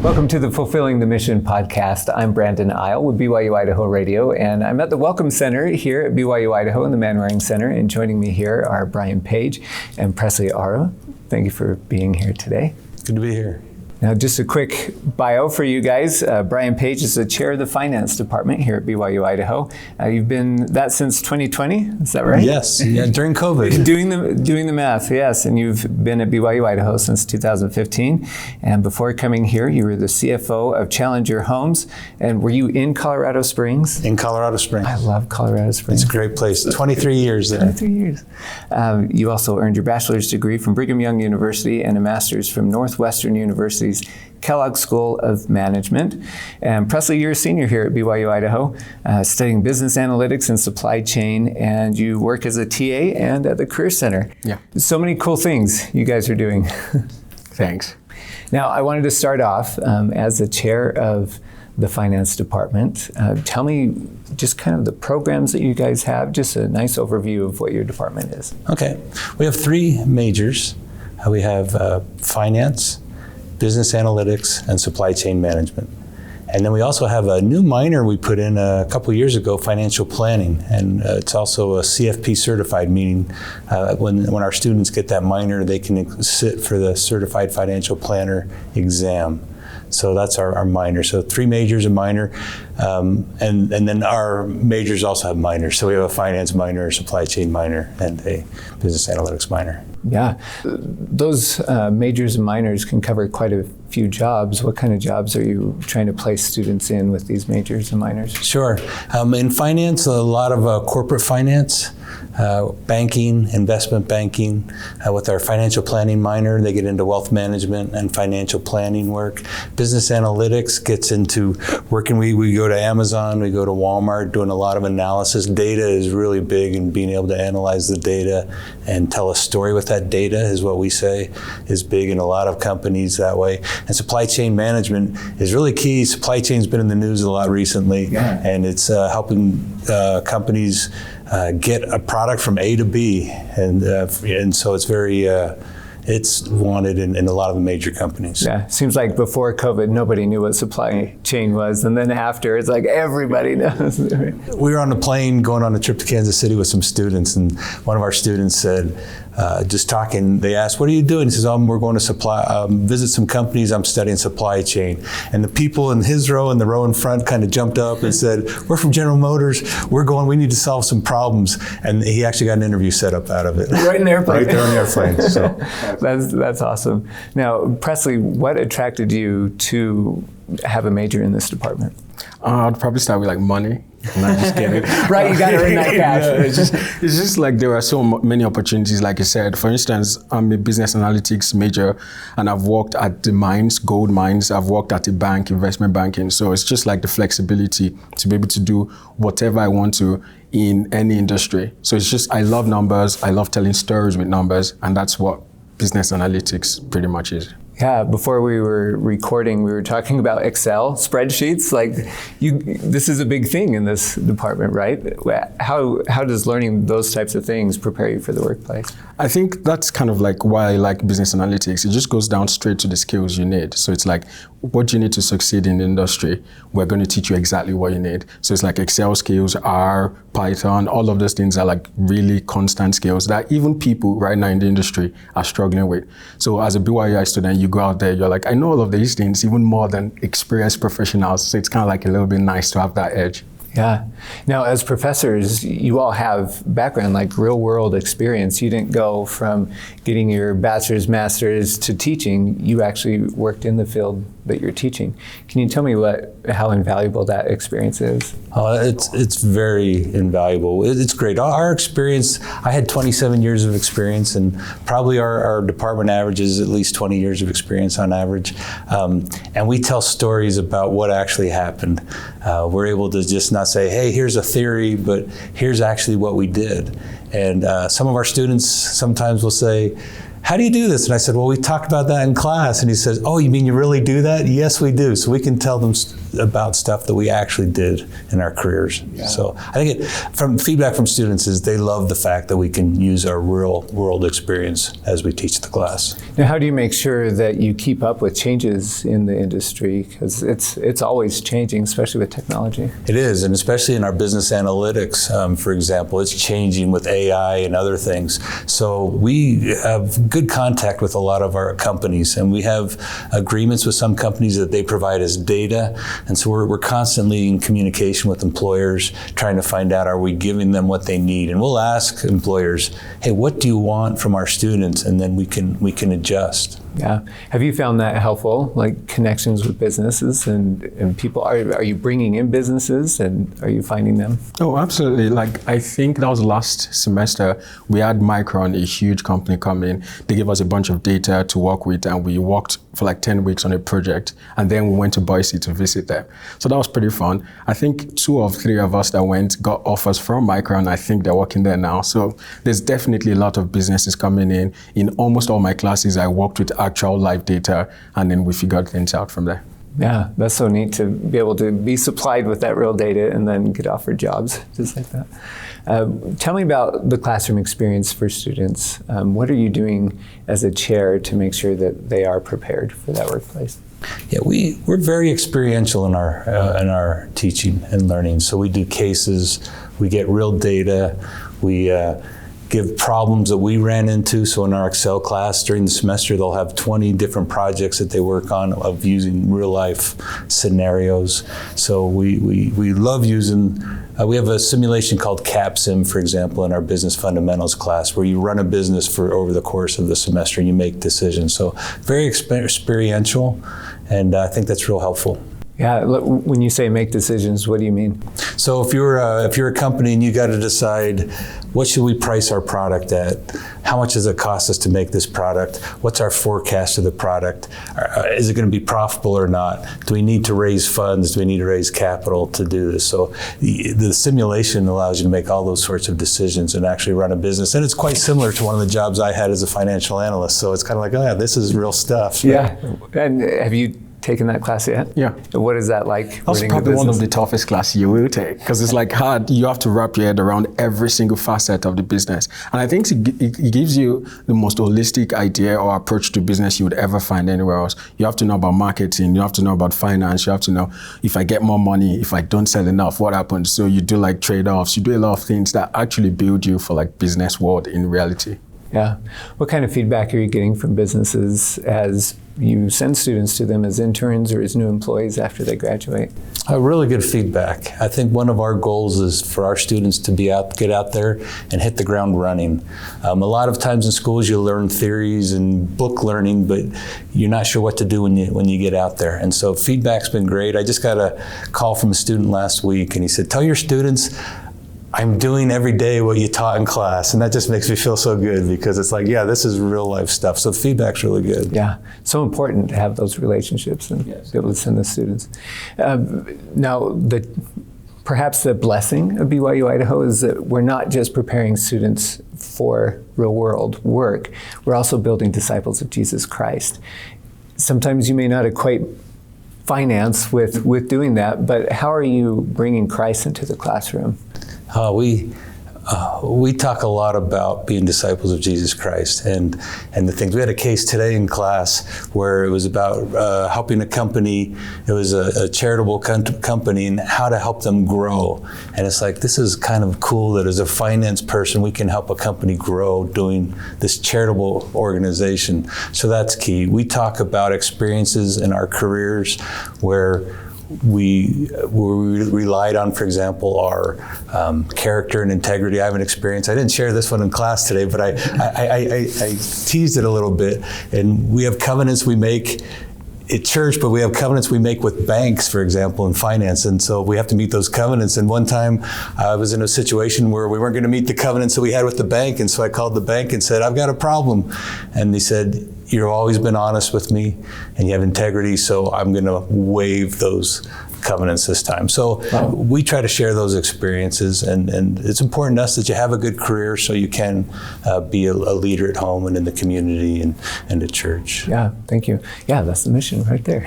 Welcome to the Fulfilling the Mission podcast. I'm Brandon Isle with BYU-Idaho Radio, and I'm at the Welcome Center here at BYU-Idaho in the Manwaring Center, and joining me here are Brian Page and Presley Aror. Thank you for being here today. Good to be here. Now, just a quick bio for you guys. Brian Page is the chair of the finance department here at BYU-Idaho. You've been that since 2020, is that right? Yes, during COVID. doing the math, yes. And you've been at BYU-Idaho since 2015. And before coming here, you were the CFO of Challenger Homes. And were you in Colorado Springs? In Colorado Springs. I love Colorado Springs. It's a great place. 23 years there. 23 years. You also earned your bachelor's degree from Brigham Young University and a master's from Northwestern University's Kellogg School of Management. And Presley, you're a senior here at BYU-Idaho, studying business analytics and supply chain, and you work as a TA and at the Career Center. Yeah. So many cool things you guys are doing. Thanks. Now, I wanted to start off as the chair of the finance department. Tell me just kind of the programs that you guys have, just a nice overview of what your department is. Okay. We have three majors. We have finance, business analytics, and supply chain management. And then we also have a new minor we put in a couple years ago, financial planning. And it's also a CFP certified, meaning when our students get that minor, they can sit for the certified financial planner exam. So that's our minor. So three majors, a minor, and then our majors also have minors. So we have a finance minor, a supply chain minor, and a business analytics minor. Yeah, those majors and minors can cover quite a few jobs. What kind of jobs are you trying to place students in with these majors and minors? Sure. In finance, a lot of corporate finance, banking, investment banking. With our financial planning minor, they get into wealth management and financial planning work. Business analytics gets into working, we go to Amazon, we go to Walmart, doing a lot of analysis. Data is really big, and being able to analyze the data and tell a story with that data is what we say is big in a lot of companies that way. And supply chain management is really key. Supply chain's been in the news a lot recently, and it's helping companies get a product from A to B, and so it's very it's wanted in a lot of the major companies. Yeah, it seems like before COVID, nobody knew what supply chain was, and then after, it's like everybody knows. We were on a plane going on a trip to Kansas City with some students, and one of our students said, just talking, they asked, "What are you doing?" He says, "We're going to visit some companies. I'm studying supply chain." And the people in his row and the row in front kind of jumped up and said, "We're from General Motors. We need to solve some problems." And he actually got an interview set up out of it. Right in the airplane. Right there on the airplane. So. That's awesome. Now, Presley, what attracted you to have a major in this department? I'd probably start with money. I'm just kidding. Right, you got to earn that cash. It's just like there are so many opportunities, like you said. For instance, I'm a business analytics major, and I've worked at the mines, gold mines. I've worked at a bank, investment banking. So it's just like the flexibility to be able to do whatever I want to in any industry. So it's just, I love numbers. I love telling stories with numbers, and that's what business analytics pretty much is. Yeah, before we were recording, we were talking about Excel spreadsheets. This is a big thing in this department, right? How does learning those types of things prepare you for the workplace? I think that's kind of like why I like business analytics. It just goes down straight to the skills you need. So it's like, what you need to succeed in the industry, we're going to teach you exactly what you need. So it's like Excel skills, R, Python, all of those things are like really constant skills that even people right now in the industry are struggling with. So as a BYU student, you go out there, you're like, I know all of these things even more than experienced professionals. So it's kind of like a little bit nice to have that edge. Yeah. Now, as professors, you all have background, like real world experience. You didn't go from getting your bachelor's, master's to teaching. You actually worked in the field that you're teaching. Can you tell me how invaluable that experience is? It's very invaluable. It's great. Our experience, I had 27 years of experience, and probably our department average is at least 20 years of experience on average. And we tell stories about what actually happened. We're able to just not say, hey, here's a theory, but here's actually what we did. And some of our students sometimes will say, how do you do this? And I said, well, we talked about that in class. And he says, oh, you mean you really do that? Yes, we do. So we can tell them about stuff that we actually did in our careers. Yeah. So I think from feedback from students is they love the fact that we can use our real world experience as we teach the class. Now, how do you make sure that you keep up with changes in the industry? Because it's always changing, especially with technology. It is, and especially in our business analytics, for example, it's changing with AI and other things. So we have good contact with a lot of our companies, and we have agreements with some companies that they provide us data. And so we're constantly in communication with employers, trying to find out, are we giving them what they need? And we'll ask employers, hey, what do you want from our students? And then we can adjust. Yeah. Have you found that helpful, like connections with businesses and people? Are you bringing in businesses and are you finding them? Oh, absolutely. Like, I think that was last semester. We had Micron, a huge company, come in. They gave us a bunch of data to work with, and we worked for like 10 weeks on a project. And then we went to Boise to visit them. So that was pretty fun. I think 2 of 3 of us that went got offers from Micron. I think they're working there now. So there's definitely a lot of businesses coming in. In almost all my classes, I worked with actual live data, and then we figured things out from there. Yeah, that's so neat to be able to be supplied with that real data and then get offered jobs just like that. Tell me about the classroom experience for students. What are you doing as a chair to make sure that they are prepared for that workplace? Yeah, we're very experiential in our teaching and learning. So we do cases, we get real data, we give problems that we ran into. So in our Excel class during the semester, they'll have 20 different projects that they work on of using real life scenarios. So we love using, we have a simulation called CapSim, for example, in our business fundamentals class, where you run a business for over the course of the semester and you make decisions. So very experiential, and I think that's real helpful. Yeah, when you say make decisions, what do you mean? So if you're a company and you got to decide, what should we price our product at? How much does it cost us to make this product? What's our forecast of the product? Is it going to be profitable or not? Do we need to raise funds? Do we need to raise capital to do this? So the simulation allows you to make all those sorts of decisions and actually run a business. And it's quite similar to one of the jobs I had as a financial analyst. So it's kind of like, oh yeah, this is real stuff. Yeah. And have you taken that class yet? Yeah. What is that like? That's probably one of the toughest classes you will take, because it's like hard. You have to wrap your head around every single facet of the business. And I think it gives you the most holistic idea or approach to business you would ever find anywhere else. You have to know about marketing, you have to know about finance, you have to know if I get more money, if I don't sell enough, what happens? So you do like trade-offs, you do a lot of things that actually build you for like business world in reality. Yeah. What kind of feedback are you getting from businesses as you send students to them as interns or as new employees after they graduate? Really good feedback. I think one of our goals is for our students to get out there and hit the ground running. A lot of times in schools you learn theories and book learning, but you're not sure what to do when you get out there. And so feedback's been great. I just got a call from a student last week, and he said, tell your students I'm doing every day what you taught in class. And that just makes me feel so good, because it's like, yeah, this is real life stuff. So the feedback's really good. Yeah, so important to have those relationships and be able to send the students. Now, perhaps the blessing of BYU-Idaho is that we're not just preparing students for real world work, we're also building disciples of Jesus Christ. Sometimes you may not equate finance with doing that, but how are you bringing Christ into the classroom? We talk a lot about being disciples of Jesus Christ and the things. We had a case today in class where it was about helping a company. It was a charitable company, and how to help them grow. And it's like, this is kind of cool that as a finance person, we can help a company grow doing this charitable organization. So that's key. We talk about experiences in our careers where we relied on, for example, our character and integrity. I have an experience. I didn't share this one in class today, but I teased it a little bit. And we have covenants we make at church, but we have covenants we make with banks, for example, in finance. And so we have to meet those covenants. And one time I was in a situation where we weren't going to meet the covenants that we had with the bank. And so I called the bank and said, I've got a problem. And they said, you've always been honest with me and you have integrity, so I'm going to waive those covenants this time. So we try to share those experiences, and it's important to us that you have a good career so you can be a leader at home and in the community and at church. Yeah, thank you. Yeah, that's the mission right there.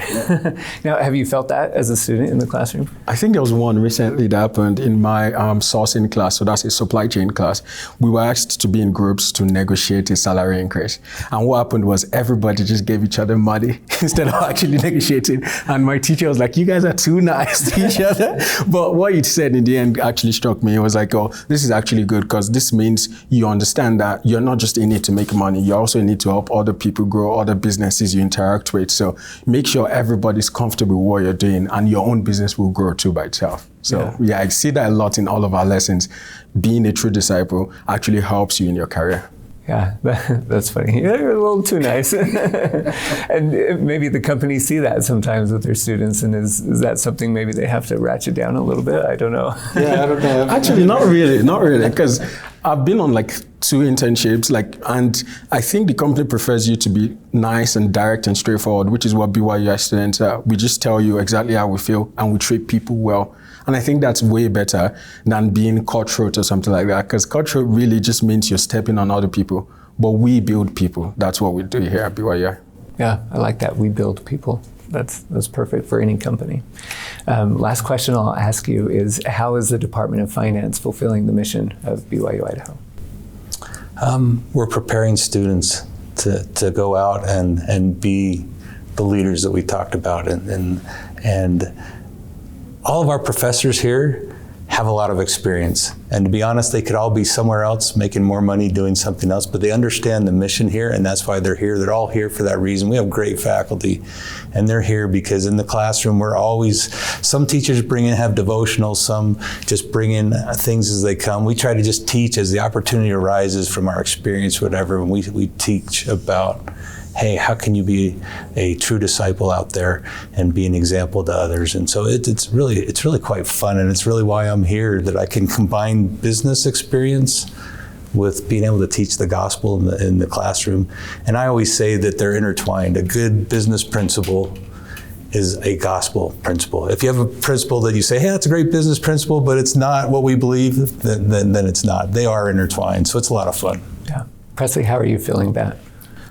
Now, have you felt that as a student in the classroom? I think there was one recently that happened in my sourcing class, so that's a supply chain class. We were asked to be in groups to negotiate a salary increase. And what happened was everybody just gave each other money instead of actually negotiating. And my teacher was like, you guys are too nice to each other. But what he said in the end actually struck me. It was like, oh, this is actually good because this means you understand that you're not just in it to make money. You also need to help other people grow, other businesses you interact with. So make sure everybody's comfortable with what you're doing and your own business will grow too by itself. So yeah, I see that a lot in all of our lessons. Being a true disciple actually helps you in your career. Yeah, that's funny. You're a little too nice. And maybe the companies see that sometimes with their students, and is that something maybe they have to ratchet down a little bit? I don't know. Yeah, I don't know. Actually, not really, because I've been on like 2 internships, and I think the company prefers you to be nice and direct and straightforward, which is what BYU students are. We just tell you exactly how we feel, and we treat people well. And I think that's way better than being cutthroat or something like that, because cutthroat really just means you're stepping on other people. But we build people. That's what we do here at BYU. Yeah, I like that. We build people. That's perfect for any company. Last question I'll ask you is, how is the Department of Finance fulfilling the mission of BYU-Idaho? We're preparing students to go out and be the leaders that we talked about, and all of our professors here have a lot of experience. And to be honest, they could all be somewhere else making more money doing something else, but they understand the mission here, and that's why they're here. They're all here for that reason. We have great faculty, and they're here because in the classroom, some teachers have devotionals, some just bring in things as they come. We try to just teach as the opportunity arises from our experience, whatever, and we teach about, hey, how can you be a true disciple out there and be an example to others? And so it's really quite fun, and it's really why I'm here, that I can combine business experience with being able to teach the gospel in the classroom. And I always say that they're intertwined. A good business principle is a gospel principle. If you have a principle that you say, hey, that's a great business principle, but it's not what we believe, then it's not. They are intertwined, so it's a lot of fun. Yeah. Presley, how are you feeling that?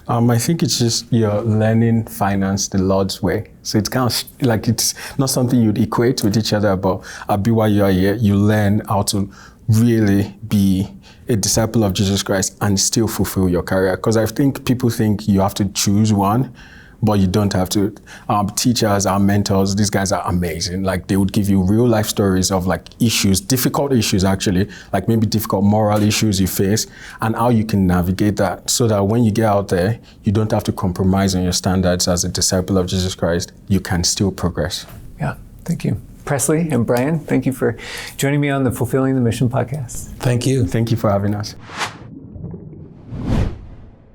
I think it's just you're learning finance the Lord's way. So it's kind of like it's not something you'd equate with each other, but at BYU, you learn how to really be a disciple of Jesus Christ and still fulfill your career. Because I think people think you have to choose one, but you don't have to. Our teachers, our mentors, these guys are amazing. Like they would give you real life stories of like issues, difficult issues actually, like maybe difficult moral issues you face and how you can navigate that so that when you get out there, you don't have to compromise on your standards as a disciple of Jesus Christ. You can still progress. Yeah, thank you. Presley and Brian, thank you for joining me on the Fulfilling the Mission podcast. Thank you. Thank you for having us.